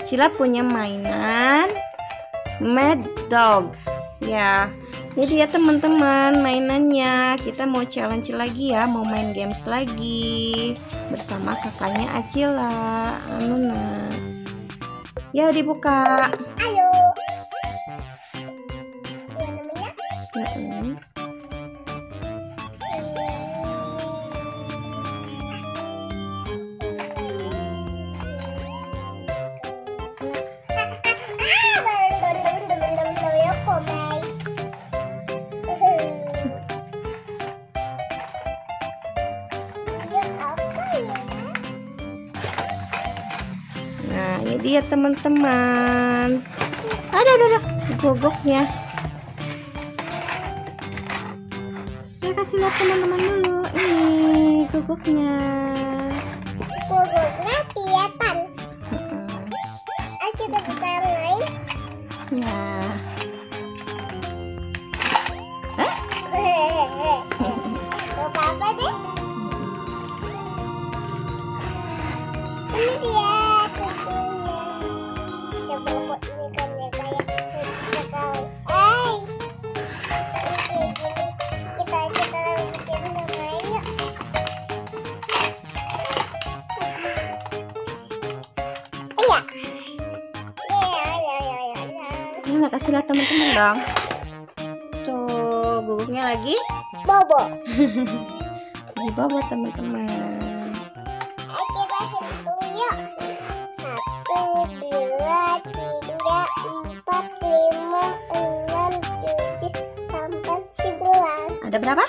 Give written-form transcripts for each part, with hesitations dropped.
Acila punya mainan Mad Dog. Ya, ini dia teman-teman mainannya. Kita mau challenge lagi ya, mau main games lagi bersama kakaknya Acila, Anuna. Ya, dibuka. Ayo. Nah, ini dia teman-teman. Ada gogoknya. Ya, kasih lihat teman-teman dulu. Ini gogoknya. Gogoknya kelihatan. Ayo kita buka yang lain. Ya. Buka apa deh? Ini dia kukunya. Bisa berebut ini kan ya kayak lucu sekali. Kita bikin main yuk. Ini kasih lihat teman-teman dong. Tuh, guguknya lagi Bobo. di bawah teman-teman. Ayo kita hitung yuk. 1, 2, 3, 4, 5, 6, 7, 8, 9. Ada berapa?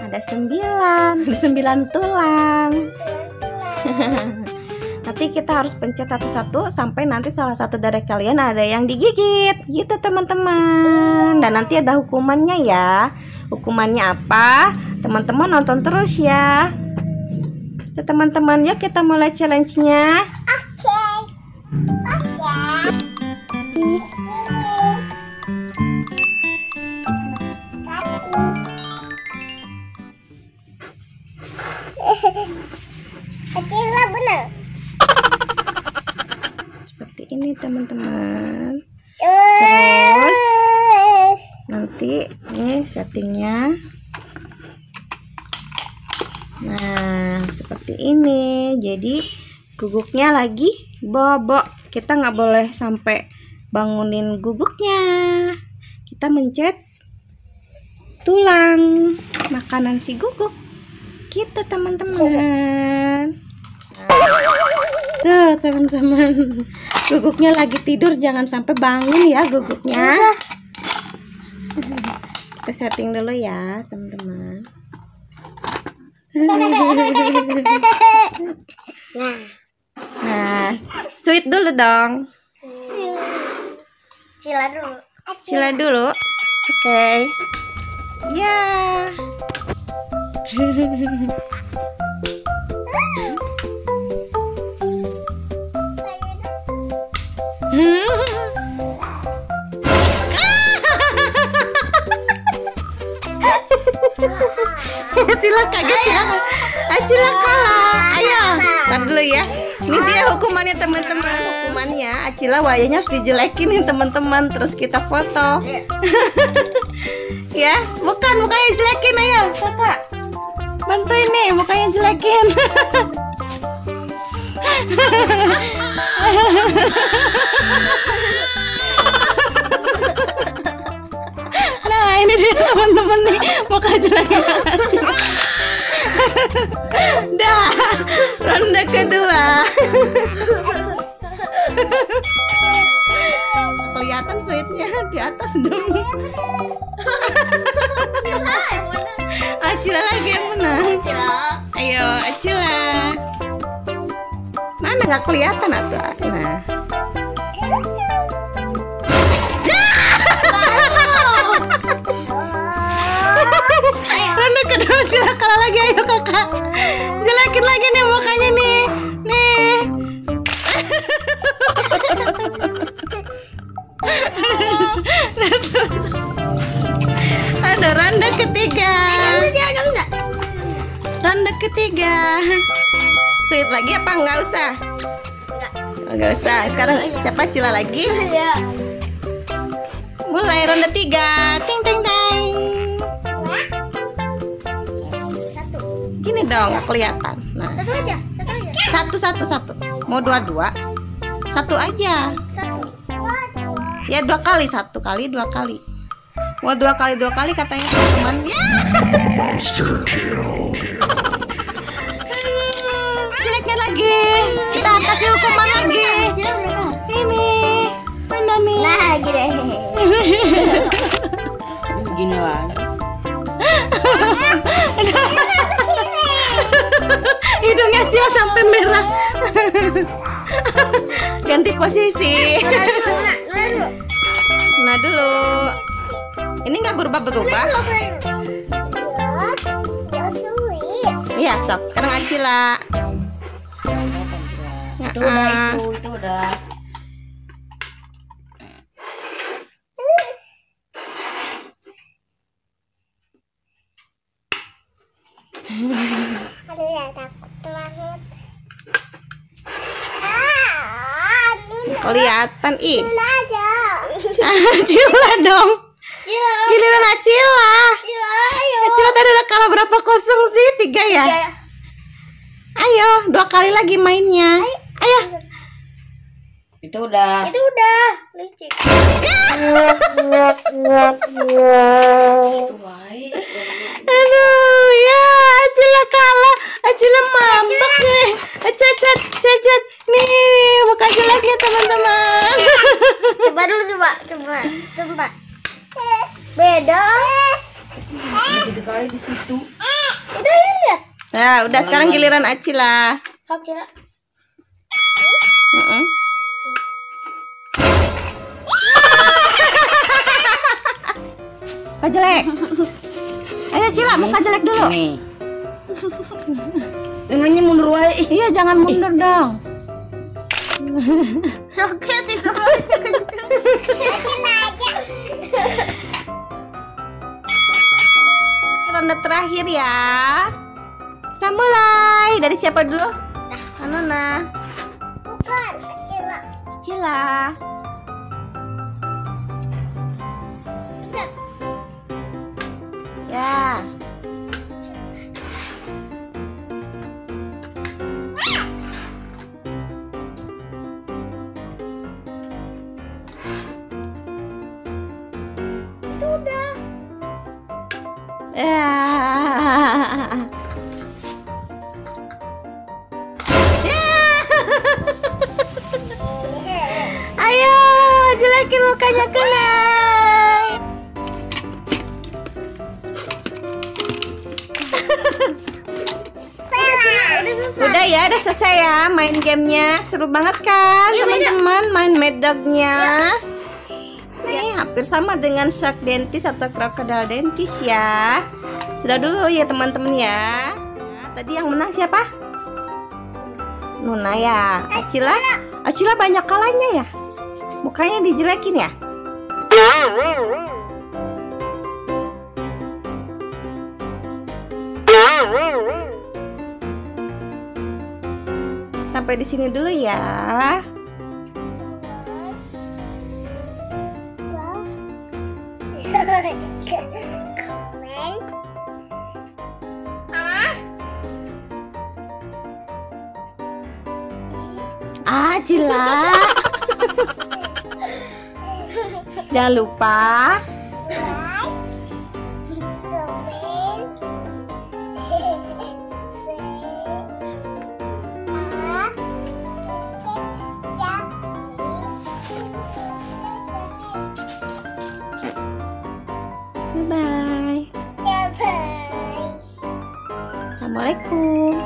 Ada 9. Ada 9 tulang. Nanti kita harus pencet satu-satu sampai nanti salah satu dari kalian ada yang digigit gitu teman-teman. Dan nanti ada hukumannya ya. Hukumannya apa? Teman-teman nonton terus ya. Teman-teman, yuk kita mulai challenge-nya. Acila benar. Seperti ini teman-teman. Terus nanti ini settingnya. Nah, seperti ini. Jadi guguknya lagi bobok. Kita nggak boleh sampai bangunin guguknya. Kita mencet tulang makanan si guguk. Gitu teman-teman. Tuh teman-teman, guguknya lagi tidur, jangan sampai bangun ya guguknya. Kita setting dulu ya teman-teman. Nah, sweet dulu dong. Cila dulu. Cila dulu. Oke. Ya. Acila kaget ya. Acila kalah. Ayo, tar dulu ya. Ini dia hukumannya teman-teman. Hukumannya Acila wajahnya harus dijelekin nih teman-teman. Terus kita foto. Ya, bukan mukanya jelekin, ayo kakak. Bantuin nih mukanya jelekin. Nah, ini dia teman-teman nih muka jelekin. Dah, ronde kedua. Kelihatan sweetnya di atas dong. Acila lagi yang menang. Ayo Acila. Mana nggak kelihatan atuh? Nah. Ronde kedua Acila kalah lagi, ayo kakak. Jelekin lagi nih mukanya nih. Nih. Ada ronde ketiga. Ronde ketiga. Sweet lagi apa nggak usah? Nggak usah. Sekarang siapa Cila lagi? Ya. Mulai ronde 3. Ting ting ting. Satu. Gini dong, nggak kelihatan. Nah, Satu aja. satu. Mau dua. Satu aja. Satu. Ya 2 kali, 1 kali 2 kali. Mau 2 kali katanya teman-teman. Ya. Jeleknya lagi. Kita kasih hukuman lagi. Ini. Mana nih? Nah, gini. Gini lah. Hidungnya Cila sampai merah. Ganti posisi. Nah dulu. Ini nggak berubah. Iya sok. Sekarang Acila. Itu udah itu udah. Aduh ya, takut banget. Kelihatan ih. Cila aja. Cila dong. Cila. Giliran Acila. Cila, ayo. Acila tadi udah kalah berapa kosong sih? 3 ya? Ya. Ayo 2 kali lagi mainnya. Ayo. Itu udah. Itu udah. Licik. Itu baik. Aduh ya Acila kalah. Acila mambek deh. Cacat. Nih muka jeleknya teman-teman. Coba dulu, coba. Beda. Jadi kali di situ. Udah ya, lihat. Nah udah sekarang giliran Acila. Hak Cila. Muka jelek. Ayo Cila muka jelek dulu. Nih. Namanya mundur wae. Iya jangan mundur dong. Oke sih, kenceng. Ronde terakhir ya. Kita mulai. Dari siapa dulu? Anona. Bukan, Cila. Cila. Ya. Itu udah. Ya. Ayo, jelekin mukanya kena. Udah ya, udah selesai ya main gamenya. Seru banget kan teman-teman main Mad Dog-nya. Nih hampir sama dengan Shark Dentist atau Crocodile Dentist ya. Sudah dulu ya teman-teman ya. Nah, tadi yang menang siapa? Nuna ya. Acila banyak kalahnya ya. Mukanya dijelekin ya. Sampai di sini dulu ya. Komen. Cila. Jangan lupa bye. Assalamualaikum.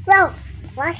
Wow, was